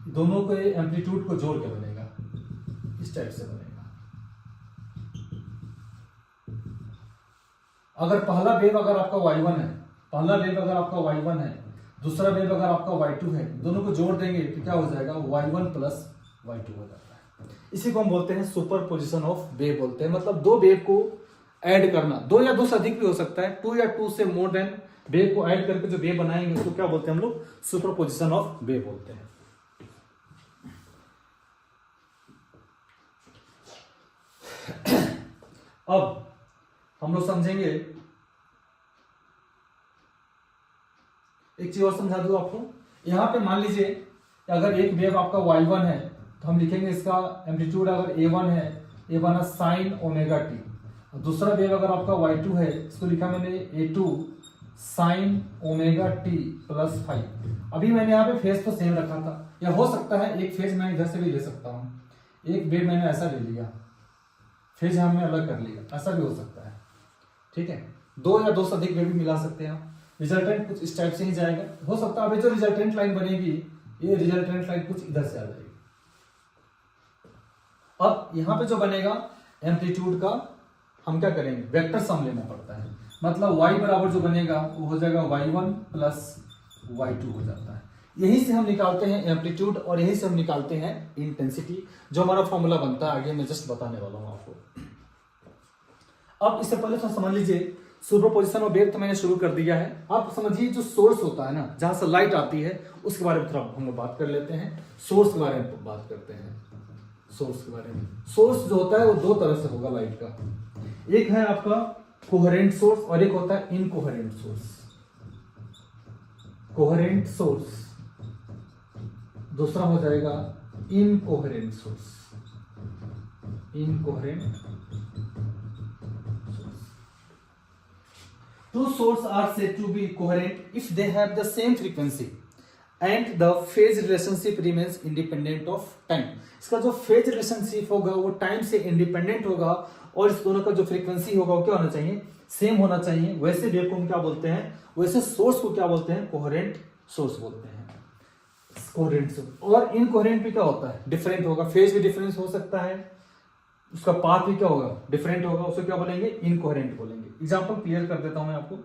दोनों को एम्पलीट्यूड को जोड़ के बनेगा, इस टाइप से बनेगा। अगर पहला वेव अगर आपका y1 है, पहला वेव अगर आपका y1 है, दूसरा वेव अगर आपका y2 है, दोनों को जोड़ देंगे तो क्या हो जाएगा, y1 प्लस y2 हो जाता है। इसी को हम बोलते हैं सुपर पोजिशन ऑफ वेव बोलते हैं। मतलब दो वेव को ऐड करना, दो या दो से अधिक भी हो सकता है, 2 या 2 से मोर देन वेव को ऐड करके जो वेव बनाएंगे उसको क्या बोलते हैं हम लोग, सुपर पोजिशन ऑफ वेव बोलते हैं। अब हम लोग समझेंगे, एक चीज और समझा दूं आपको। यहां पे मान लीजिए अगर एक वेव आपका y1 है तो हम लिखेंगे इसका एम्पलीट्यूड अगर a1 है, a बना साइन ओमेगा टी। दूसरा वेव अगर आपका y2 है, इसको लिखा मैंने a2 sine omega T plus 5। अभी मैंने यहाँ पे फेज तो सेम रखा था, या हो सकता है एक फेज मैं इधर से भी ले सकता हूँ, एक वेव मैंने ऐसा ले लिया, फेज हमने अलग कर लिया, ऐसा भी हो सकता है। ठीक है, दो या दो से अधिक वेव भी मिला सकते हैं आप। रिजल्टेंट कुछ इस टाइप से ही जाएगा। हो सकता है अभी जो रिजल्टेंट लाइन बनेगी, ये रिजल्टेंट लाइन कुछ इधर से आ जाएगी। अब यहां पे जो बनेगा एम्पलीट्यूड का हम क्या करेंगे, वेक्टर सम लेना पड़ता है। मतलब y बराबर जो बनेगा वो हो जाएगा y1 प्लस y2 हो जाता है। यही से हम निकालते हैं एम्पलीट्यूड और यही से हम निकालते हैं इंटेंसिटी, जो हमारा फॉर्मूला बनता है आगे मैं जस्ट बताने वाला हूं आपको। अब इससे पहले तो समझ लीजिए सुपरपोजिशन ऑफ वेव तो मैंने शुरू कर दिया है। आप समझिए जो सोर्स होता है ना, जहां से लाइट आती है, उसके बारे में थोड़ा हम लोग बात कर लेते हैं। सोर्स के बारे में बात करते हैं। सोर्स के बारे में, सोर्स जो होता है वो दो तरह से होगा लाइट का। एक है आपका कोहेरेंट सोर्स और एक होता है इनकोहेरेंट सोर्स। कोहेरेंट सोर्स, दूसरा हो जाएगा incoherent source. Incoherent two sources are said to be coherent if they have the same frequency and the phase relationship remains independent of time। इसका जो phase relationship होगा वो टाइम से independent होगा और इस दोनों का जो फ्रीक्वेंसी होगा वो क्या होना चाहिए, सेम होना चाहिए। वैसे वेव को हम क्या बोलते हैं, वैसे सोर्स को क्या बोलते हैं, कोहेरेंट सोर्स बोलते हैं। Coherent source. और इनकोहेरेंट भी क्या होता है, डिफरेंट होगा, फेज भी डिफरेंस हो सकता है, उसका पाथ भी क्या होगा, डिफरेंट होगा, उसे क्या बोलेंगे, इनकोहेरेंट बोलेंगे। एग्जांपल क्लियर कर देता हूं मैं आपको।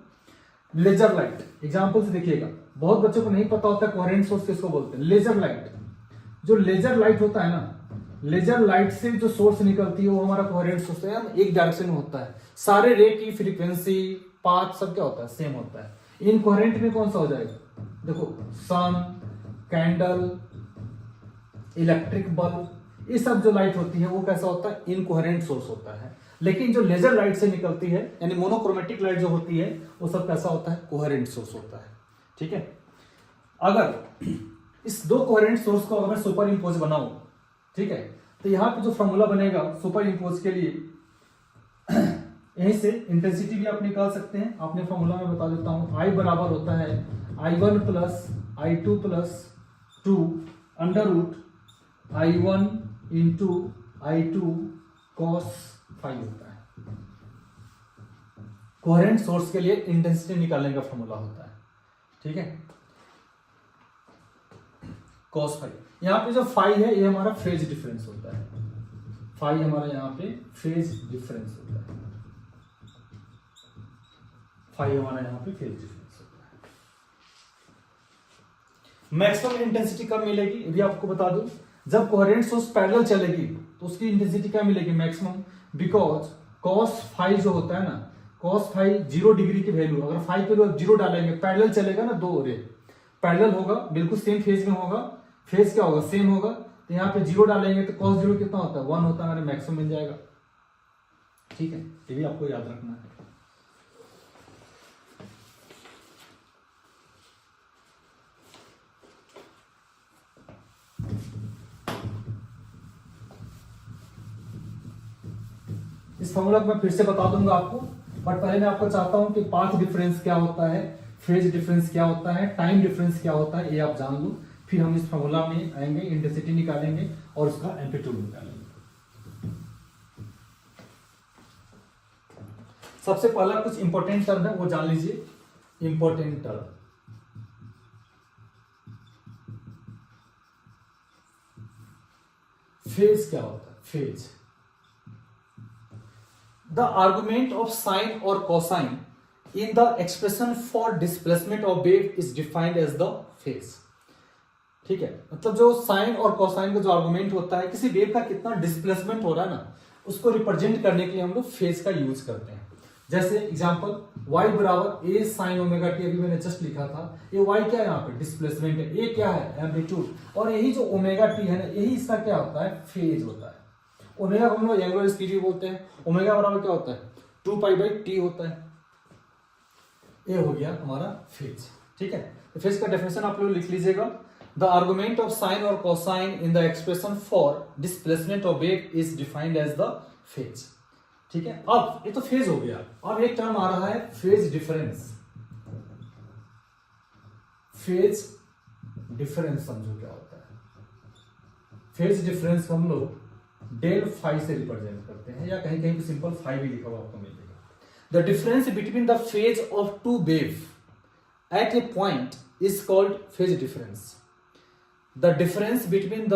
लेजर लाइट, एग्जांपल से देखिएगा, बहुत बच्चों को नहीं पता होता कोहेरेंट सोर्स किसको बोलते हैं। लेजर लाइट, जो लेजर लाइट होता है ना, लेजर लाइट से जो सोर्स निकलती है वो हमारा कोहेरेंट सोर्स है, एक डायरेक्शन में होता है। सारे रे की फ्रीक्वेंसी, पाथ सब क्या होता है, सेम होता है। इनकोहेरेंट में कौन सा हो जाएगा, देखो सन, कैंडल, इलेक्ट्रिक बल्ब, ये सब जो लाइट होती है वो कैसा होता है, इनकोहेरेंट सोर्स होता है। लेकिन जो लेजर लाइट से निकलती है यानी मोनोक्रोमेटिक लाइट जो होती है वो सब कैसा होता है, कोहेरेंट सोर्स होता है। ठीक है, अगर इस दो कोहेरेंट सोर्स को अगर सुपर इंपोज बनाओ, ठीक है, तो यहां पे जो फॉर्मूला बनेगा सुपर इंपोज के लिए, यहीं से इंटेंसिटी भी आप निकाल सकते हैं। आपने फॉर्मूला में बता देता हूं, I बराबर होता है I1 plus I2 plus 2 under root I1 into I2 cos 5 होता है। कोहेरेंट सोर्स के लिए इंटेंसिटी निकालने का फॉर्मूला होता है। ठीक है, cos 5। यहां पे जो 5 है ये हमारा फेज डिफरेंस होता है। 5 हमारा यहां पे फेज डिफरेंस होता है। 5 हमारा यहां पे फेज डिफरेंस होता है। मैक्सिमम इंटेंसिटी कब मिलेगी ये भी आपको बता दूं, जब कोहेरेंट सोर्स पैरेलल चलेगी तो उसकी इंटेंसिटी क्या मिलेगी, मैक्सिमम। बिकॉज cos 5 जो होता है ना, cos 5 0 डिग्री की वैल्यू, अगर 5 पे 0 डालेंगे, पैरेलल चलेगा ना, दो रे पैरेलल होगा, बिल्कुल सेम फेज में होगा, फेज क्या होगा, सेम होगा, तो यहाँ पे 0 डालेंगे तो cos 0 कितना होता है, 1 होता है, हमारे मैक्सिमम मिल जाएगा। ठीक है, ये भी आपको याद रखना है। इस फॉर्मूला को मैं फिर से बता दूंगा आपको, बट पहले मैं आपको चाहता हूं कि पाथ डिफरेंस क्या होता है, फेज डिफरेंस क्या होता है, टाइम डिफरेंस क्या होता है, ये आप जान लो। फिर हम इस फॉर्मूला में आएंगे, इंटेंसिटी निकालेंगे और उसका एम्पलीट्यूड निकालेंगे। सबसे पहला कुछ इंपॉर्टेंट टर्म है वो जान लीजिए, इंपॉर्टेंट टर्म। फेज क्या होता है, phase, the argument of sine or cosine in the expression for displacement of wave is defined as the phase। ठीक है, मतलब जो साइन और कोसाइन का जो आर्गुमेंट होता है, किसी वेव का कितना डिस्प्लेसमेंट हो रहा है ना, उसको रिप्रेजेंट करने के लिए हम लोग फेज का यूज करते हैं। जैसे एग्जांपल y बराबर a sin ओमेगा टी, अभी मैंने जस्ट लिखा था, ये y क्या है, यहाँ पे डिस्प्लेसमेंट है, a क्या है, एम्पलीट्यूड, और यही जो ओमेगा टी है ना, यही इसका क्या होता है, फेज होता है। ओमेगा को हम लोग एंगुलर स्पीड भी बोलते हैं। ओमेगा बराबर क्या होता है 2π/t होता है। ये हो गया हमारा फेज। ठीक है, तो फेज का डेफिनेशन आप लोग लिख लीजिएगा। द आर्गुमेंट ऑफ साइन और cosine in the expression for displacement of wave is defined as the phase. ठीक है, अब ये तो फेज हो गया। अब एक टर्म आ रहा है फेज डिफरेंस। फेज डिफरेंस समझो क्या होता है। फेज डिफरेंस को हम लोग डेल फाई से रिप्रेजेंट करते हैं, या कहीं कहीं पे सिंपल फाई भी लिखा हुआ आपको मिलेगा। The difference between the phase of two wave at a point is called phase difference. The difference between the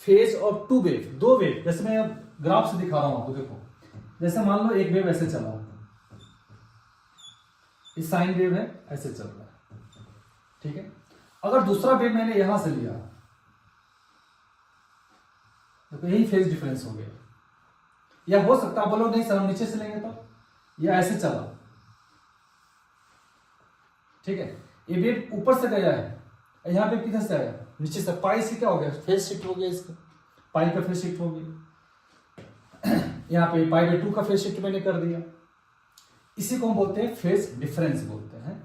phase of two wave, दो वेव, जैसे मैं ग्राफ से दिखा रहा हूं आपको, देखो जैसे मान लो एक वेव ऐसे चला, इस साइन वेव है, ऐसे चल रहा है। ठीक है, अगर दूसरा वेव मैंने यहां से लिया तो यही फेज डिफरेंस हो गया। या हो सकता है बोलो नहीं सर हम नीचे से लेंगे, तो ये ऐसे चला। ठीक है, ये वेव ऊपर से गया है, यहां पे किधर से आया नीचे से, पाई से क्या हो गया फेज शिफ्ट हो गया, इसका पाई का फेज शिफ्ट हो गया। यहाँ पे π/2 का फेज शिफ्ट मैंने कर दिया। इसी को हम बोलते हैं फेज डिफरेंस बोलते हैं।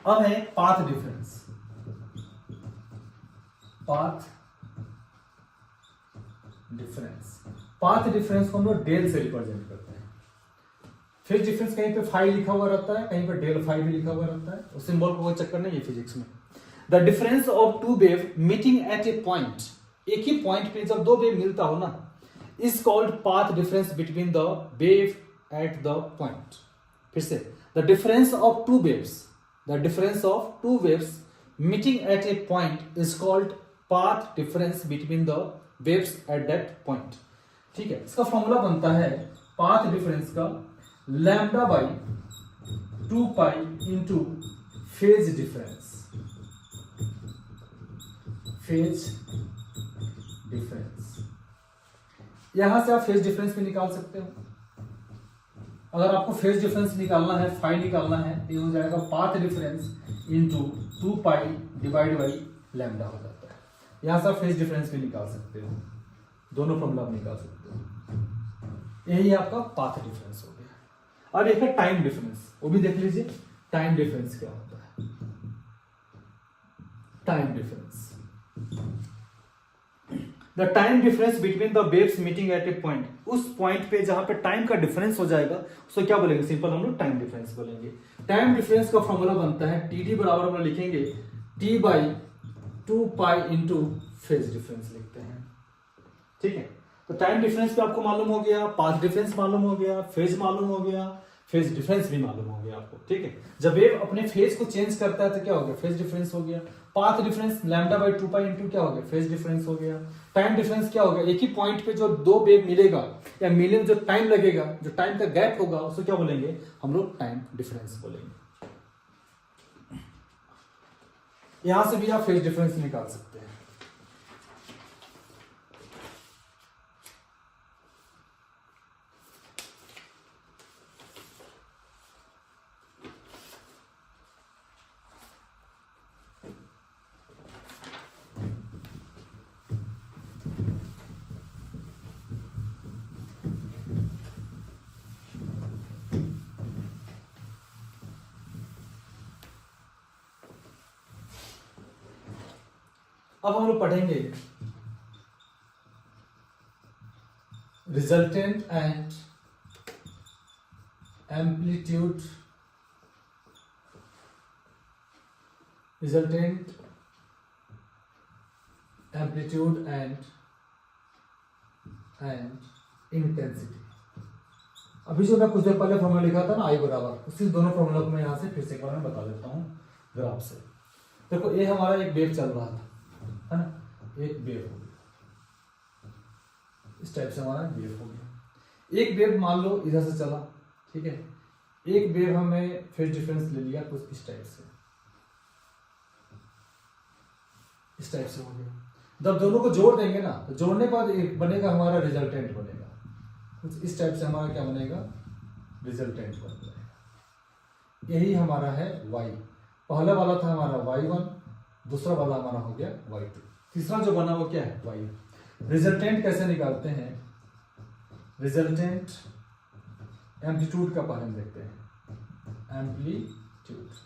अब है path difference. Path difference, path difference को हम लोग डेल से रिप्रेजेंट करते हैं। फेज डिफरेंस कहीं पे फाई लिखा हुआ रहता है, कहीं पे डेल फाई भी लिखा हुआ रहता है, उस सिंबल को कोई चक्कर नहीं है फिजिक्स में। The difference of two wave meeting at a point, एक ही पॉइंट पे जब दो वेव मिलता हो ना, is called path difference between the wave at the point। फिर से the difference of two waves, the difference of two waves meeting at a point is called path difference between the waves at that point। ठीक है, इसका formula बनता है path difference का lambda by 2π into phase difference. Phase difference, यहां से आप phase difference भी निकाल सकते हो। अगर आपको फेज डिफरेंस निकालना है, फाई निकालना है, तो हो जाएगा path difference into 2π divide by lambda हो जाता है। यहां से आप फेज डिफरेंस भी निकाल सकते हो, दोनों फॉर्मूला आप निकाल सकते हो। यही आपका पाथ डिफरेंस हो गया। अब एक है टाइम डिफरेंस, वो भी देख लीजिए टाइम डिफरेंस क्या होता है। Time difference, the time difference between the waves meeting at a point, उस पॉइंट पे जहां पे टाइम का डिफरेंस हो जाएगा उसको क्या बोलेंगे, सिंपल हम लोग टाइम डिफरेंस बोलेंगे। टाइम डिफरेंस का फॉर्मूला बनता है टी डी बराबर हम लोग लिखेंगे T/2π इंटू फेज डिफरेंस लिखते हैं। ठीक है, तो टाइम डिफरेंस भी आपको मालूम हो गया, पाथ डिफरेंस मालूम हो गया, फेज मालूम हो गया, फेज डिफरेंस भी मालूम हो गया आपको। ठीक है, जब वेव अपने फेज को चेंज करता है तो क्या हो गया, फेज डिफरेंस हो गया। पाथ डिफरेंस λ/2π इंटू क्या हो गया, फेज डिफरेंस हो गया। टाइम डिफरेंस क्या हो गया, एक ही पॉइंट पे जो दो वेव मिलेगा या मिलने में जो टाइम लगेगा, जो टाइम का गैप होगा, उसको क्या बोलेंगे हम लोग टाइम डिफरेंस बोलेंगे। यहां से भी आप फेज डिफरेंस निकाल सकते हैं। अब हम लोग पढ़ेंगे resultant and amplitude, resultant amplitude and intensity. अभी जो मैं कुछ देर पहले फॉर्मूला लिखा था ना आई बराबर, उसी दोनों फॉर्मूला को मैं यहां से फिर से एक बार बता देता हूं ग्राफ से। देखो ये हमारा एक वेव चल रहा था, है ना, एक वेव हो गया, इस टाइप से हमारा वेव हो गया। एक वेव मान लो इधर से चला, ठीक है, एक वेव हमें फेज डिफरेंस ले लिया कुछ इस टाइप से, इस टाइप से हो गया। जब दोनों को जोड़ देंगे ना, तो जोड़ने के बाद एक बनेगा हमारा रिजल्टेंट बनेगा, कुछ इस टाइप से हमारा क्या बनेगा, रिजल्टेंट बन जाएगा। यही हमारा है y। पहला वाला था हमारा y1, दूसरा वाला हमारा हो गया y2, तीसरा जो बना वो क्या है y। रिजल्टेंट कैसे निकालते हैं, रिजल्टेंट एम्पलीट्यूड का पहले हम देखते हैं, एम्पलीट्यूड।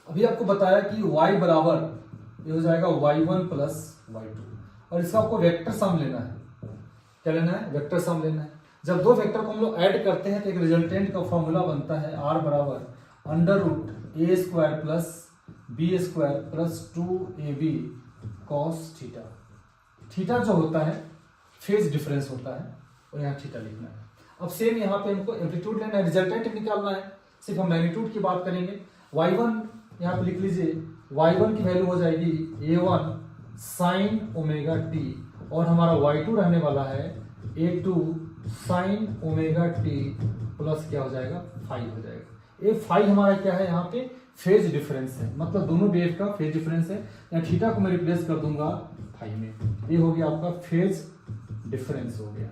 अभी आपको बताया कि y बराबर ये हो जाएगा y1 प्लस y2, और इसका आपको वेक्टर सम लेना है। क्या लेना है? वेक्टर सम लेना है। जब दो वेक्टर को हम लोग ऐड करते हैं तो एक रिजल्टेंट का फॉर्मूला बनता है r बराबर under root a square plus b square plus 2ab cos theta. Theta जो होता है फेज डिफरेंस होता है, और यहाँ थीटा लिखना है। अब सेम यहाँ पे हमको एम्पलीट्यूड लेना है, रिजल्टेंट निकालना है। सिर्फ हम मैग्नीट्यूड की बात करेंगे। y1 यहाँ पे लिख लीजिए, y1 की वैल्यू हो जाएगी a1 साइन ओमेगा टी, और हमारा y2 रहने वाला है a2 sine omega T plus क्या हो जाएगा, फाई हो जाएगा। ये फाई हमारा क्या है, यहाँ पे फेज डिफरेंस है, मतलब दोनों वेव का फेज डिफरेंस है। यहाँ थीटा को मैं रिप्लेस कर दूंगा फाई में, ये हो गया आपका फेज डिफरेंस हो गया,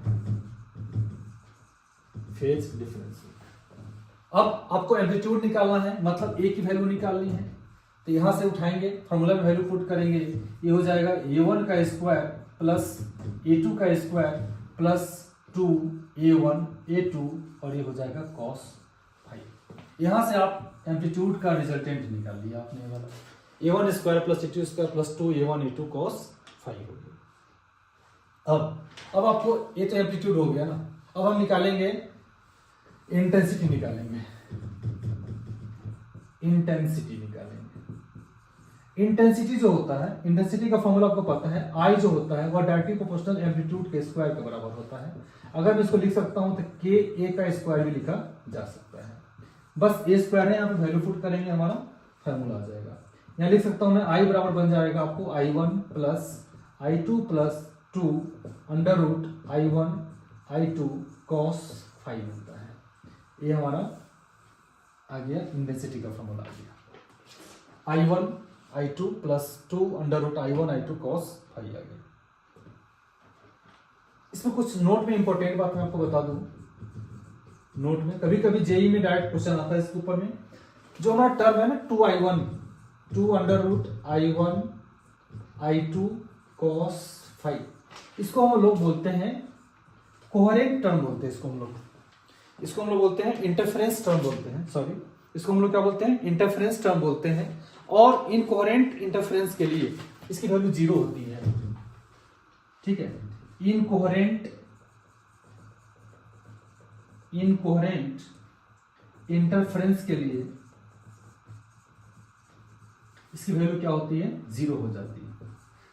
फेज डिफरेंस। अब आपको एम्पलीट्यूड निकालना है, मतलब ए की वैल्यू निकालनी है, तो यहां से उठाएंगे, फॉर्मूला में वैल्यू पुट करेंगे, ये हो जाएगा a1 का स्क्वायर प्लस a2 का स्क्वायर प्लस 2a1 a2, और ये हो जाएगा cos फाई। यहां से आप एम्पलीट्यूड का रिजल्टेंट निकाल लिया आपने, ये वाला a1 square plus a2 square plus 2a1 a2 cos phi हो गया। अब आपको ये तो एम्पलीट्यूड हो गया ना, अब हम निकालेंगे इंटेंसिटी, निकालेंगे इंटेंसिटी निकालेंगे। इंटेंसिटी जो होता है, इंटेंसिटी का फॉर्मूला आपको पता है, आई जो होता है वह डायरेक्टली प्रोपोर्शनल एम्पलीट्यूड के स्क्वायर के बराबर होता है। अगर मैं इसको लिख सकता हूं तो के ए का स्क्वायर भी लिखा जा सकता है। बस ए स्क्वायर है, यहाँ पे वैल्यू पुट करेंगे, हमारा फॉर्मूला आ जाएगा। यहाँ लिख सकता हूं मैं, आई बराबर बन जाएगा आपको i1 plus i2 plus 2 under root i1 i2 cos phi बनता है। ये हमारा आ गया इंटेंसिटी का फॉर्मूला आ गया, i1 i2 plus 2 under root i1 i2 cos phi आ गया। इसमें कुछ नोट में इंपॉर्टेंट बात मैं आपको बता दूं, नोट में कभी कभी जेई में डायरेक्ट क्वेश्चन आता है इसके ऊपर में, जो हमारा टर्म है ना 2i1 2 under root i1 i2 cos phi, इसको हम लोग बोलते हैं कोहेरेंट टर्म बोलते हैं, इसको हम लोग बोलते हैं इंटरफेरेंस टर्म बोलते हैं, सॉरी इसको हम लोग क्या बोलते हैं, इंटरफेरेंस टर्म बोलते हैं। और इनकोहेरेंट इंटरफेरेंस के लिए इसकी वैल्यू 0 होती है, ठीक है। इनकोहेरेंट इंटरफेरेंस के लिए इसकी वैल्यू क्या होती है, 0 हो जाती है।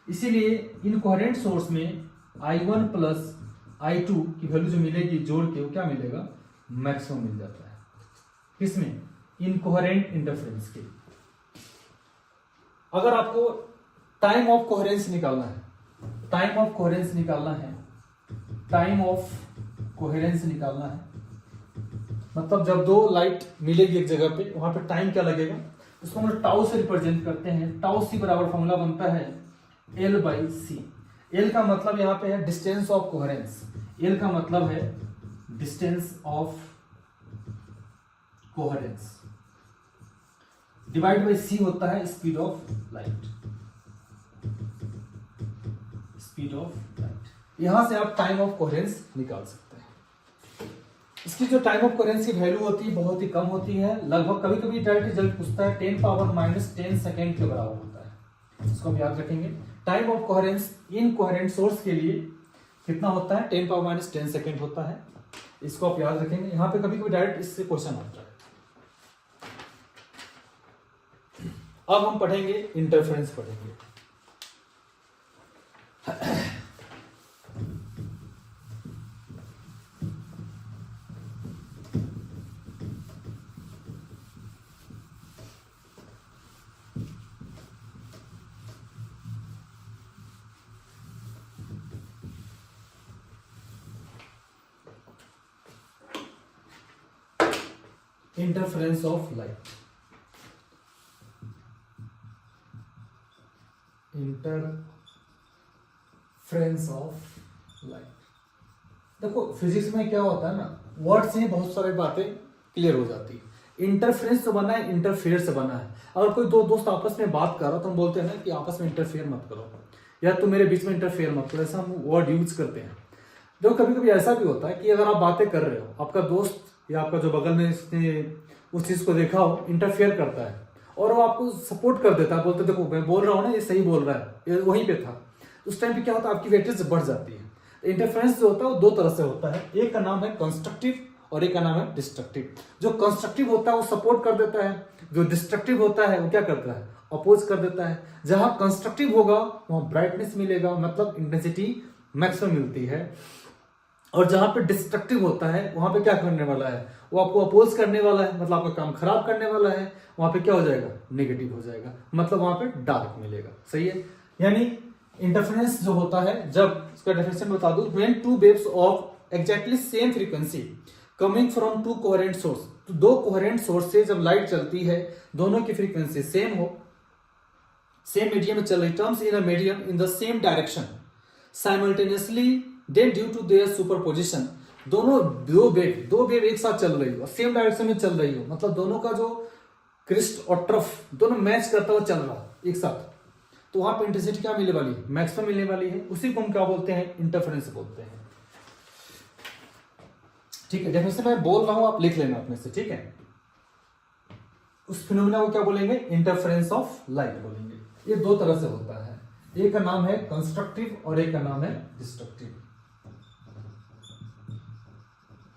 इसीलिए इनकोहेरेंट सोर्स में i1 प्लस i2 की वैल्यू जो मिलेगी जोड़ के, वो क्या मिलेगा, मैक्सिमम मिल जाता है। किसमें, इनकोहेरेंट इंटरफेरेंस के। अगर आपको टाइम ऑफ कोहेरेंस निकालना है, टाइम ऑफ कोहेरेंस निकालना है, टाइम ऑफ कोहेरेंस निकालना है, मतलब जब दो लाइट मिलेगी एक जगह पे, वहां पे टाइम क्या लगेगा, उसको हम टाउ से रिप्रेजेंट करते हैं। टाउ सी बराबर फॉर्मूला बनता है L बाई सी। L का मतलब यहाँ पे है डिस्टेंस ऑफ कोहेरेंस, L का मतलब है distance of coherence, divide by c होता है speed of light, speed of light. यहां से आप टाइम ऑफ कोहेरेंस निकाल सकते हैं। इसकी जो टाइम ऑफ कोहेरेंस की वैल्यू होती है बहुत ही कम होती है, लगभग कभी कभी डायरेक्ट रिजल्ट पूछता है 10 पावर माइनस 10 सेकेंड के बराबर होता है, इसको हम याद रखेंगे। Time of coherence in coherent source के लिए कितना होता है, 10 पावर माइनस 10 सेकेंड होता है, इसको आप याद रखेंगे। यहां पे कभी कभी डायरेक्ट इससे क्वेश्चन आता है। अब हम पढ़ेंगे इंटरफेरेंस पढ़ेंगे। Interference of light, interference of light. देखो फिजिक्स में क्या होता है ना, वर्ड से ही बहुत सारी बातें क्लियर हो जाती है। इंटरफेरेंस जो बना है इंटरफेयर से बना है। अगर कोई दो दोस्त आपस में बात कर रहा तो हम बोलते हैं ना कि आपस में इंटरफेयर मत करो, या तुम मेरे बीच में इंटरफेयर मत करो, ऐसा हम वर्ड यूज करते हैं। देखो कभी कभी ऐसा भी होता है कि अगर आप बातें कर रहे हो, आपका दोस्त या आपका जो बगल में इसने उस चीज को देखा हो, इंटरफेयर करता है और वो आपको सपोर्ट कर देता है, बोलते देखो मैं बोल रहा हूँ ना, ये सही बोल रहा है, ये वहीं पे था। उस टाइम पे क्या होता है, आपकी वेटेज बढ़ जाती है। इंटरफेरेंस जो होता है वो दो तरह से होता है, एक का नाम है कंस्ट्रक्टिव और एक का नाम है डिस्ट्रक्टिव। जो कंस्ट्रक्टिव होता है वो सपोर्ट कर देता है, जो डिस्ट्रक्टिव होता है वो क्या करता है, अपोज कर देता है। जहां कंस्ट्रक्टिव होगा वहां ब्राइटनेस मिलेगा, मतलब इंटेंसिटी मैक्सिमम मिलती है, और जहां पे डिस्ट्रक्टिव होता है वहां पे क्या करने वाला है, वो आपको अपोज करने वाला है, मतलब आपका काम खराब करने वाला है। वहां पे क्या हो जाएगा, नेगेटिव हो जाएगा, मतलब वहां पे डार्क मिलेगा। सही है। यानी इंटरफेरेंस जो होता है, जब इसका डेफिनेशन बता दूं, when two waves of exactly same frequency coming from to coherent source, तो दो कोहेरेंट सोर्स से जब लाइट चलती है, दोनों की फ्रीक्वेंसी सेम हो, सेम मीडियम में चल रही, terms in a medium in the same direction simultaneously, then due to their superposition, दोनों दो वेव एक साथ चल रही हो, सेम डायरेक्शन में चल रही हो, मतलब दोनों का जो क्रिस्ट और ट्रफ दोनों मैच करता हुआ चल रहा हो एक साथ, तो वहां पे इंटेंसिटी क्या मिलने वाली है, मैक्सिमम मिलने वाली है। उसी को हम क्या बोलते हैं, इंटरफेरेंस बोलते हैं। ठीक है, डेफिनेशन मैं बोल रहा हूं, आप लिख लेना अपने से, ठीक है। उस फिनोमेना को क्या बोलेंगे, इंटरफेरेंस ऑफ लाइट बोलेंगे। ये दो तरह से होता है, एक का नाम है कंस्ट्रक्टिव और एक का नाम है डिस्ट्रक्टिव।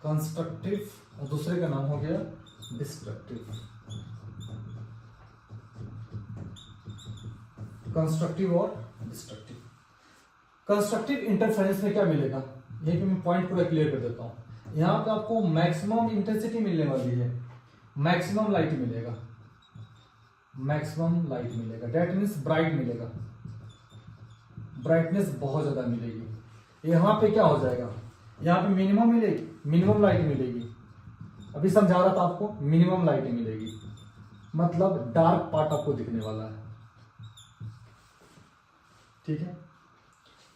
कंस्ट्रक्टिव और दूसरे का नाम हो गया डिस्ट्रक्टिव। कंस्ट्रक्टिव और डिस्ट्रक्टिव। कंस्ट्रक्टिव इंटरफेरेंस में क्या मिलेगा, यही पे मैं पॉइंट पूरा क्लियर कर देता हूं। यहां पे आपको मैक्सिमम इंटेंसिटी मिलने वाली है, मैक्सिमम लाइट मिलेगा, मैक्सिमम लाइट मिलेगा, दैट मीन्स ब्राइट मिलेगा, ब्राइटनेस बहुत ज्यादा मिलेगी। यहां पे क्या हो जाएगा, यहां पे मिनिमम मिलेगी, मिनिमम लाइट मिलेगी। अभी समझा रहा था आपको, मिनिमम लाइट मिलेगी, मतलब डार्क पार्ट आपको दिखने वाला है। ठीक है।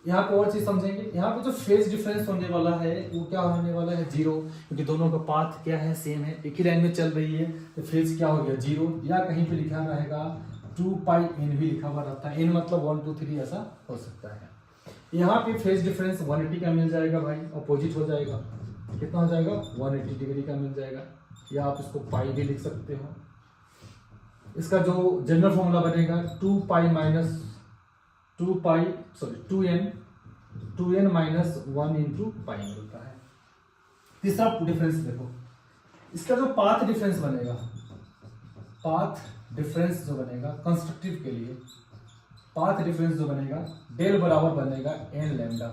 यहाँ पे और चीज समझेंगे, यहाँ पे जो फेज डिफरेंस होने वाला है वो क्या होने वाला है, जीरो, क्योंकि दोनों का पाथ क्या है, सेम है, एक ही लाइन में चल रही है, तो फेज क्या हो गया, जीरो। या कहीं पे लिखा रहेगा 2πn भी लिखा हुआ रहता है, n मतलब 1 2 3 ऐसा हो सकता है। यहाँ पे फेज डिफरेंस 180 का मिल जाएगा भाई, अपोजिट हो जाएगा, कितना हो जाएगा, 180 डिग्री का मिल जाएगा, या आप इसको पाई भी लिख सकते हो। इसका जो जनरल फॉर्मूला बनेगा 2n माइनस 1 इंटू पाई मिलता है। तीसरा डिफरेंस देखो, इसका जो पाथ डिफरेंस बनेगा, पाथ डिफरेंस जो बनेगा कंस्ट्रक्टिव के लिए, पाथ डिफरेंस जो बनेगा डेल बराबर बनेगा n लैम्डा।